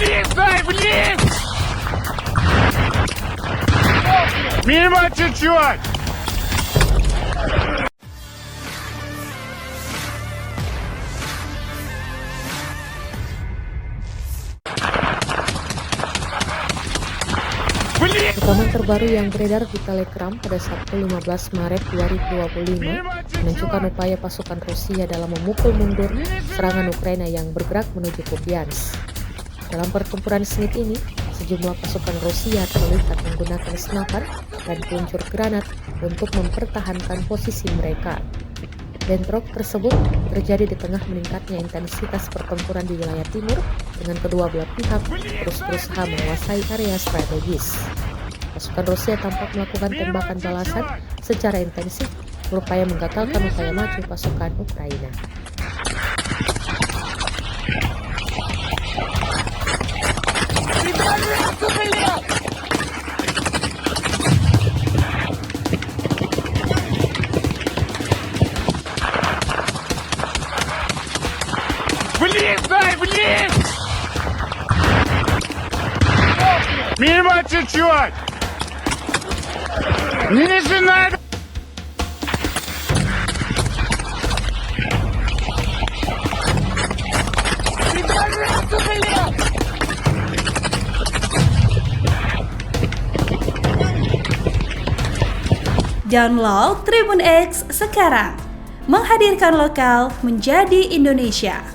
Блин, дай, блин! Мимо чуть-чуть! Rekaman terbaru yang beredar di Telegram pada Sabtu 15 Maret 2025 menunjukkan upaya pasukan Rusia dalam memukul mundur serangan Ukraina yang bergerak menuju Kupiansk. Dalam pertempuran sengit ini, sejumlah pasukan Rusia terlihat menggunakan senapan dan peluncur granat untuk mempertahankan posisi mereka. Bentrok tersebut terjadi di tengah meningkatnya intensitas pertempuran di wilayah timur dengan kedua belah pihak terus berusaha menguasai area strategis. Pasukan Rusia tampak melakukan tembakan balasan secara intensif berupaya menggagalkan upaya maju pasukan Ukraina. Блин, дай, блин! Мимо чуть-чуть! Не надо! Download Tribun X sekarang, menghadirkan lokal menjadi Indonesia.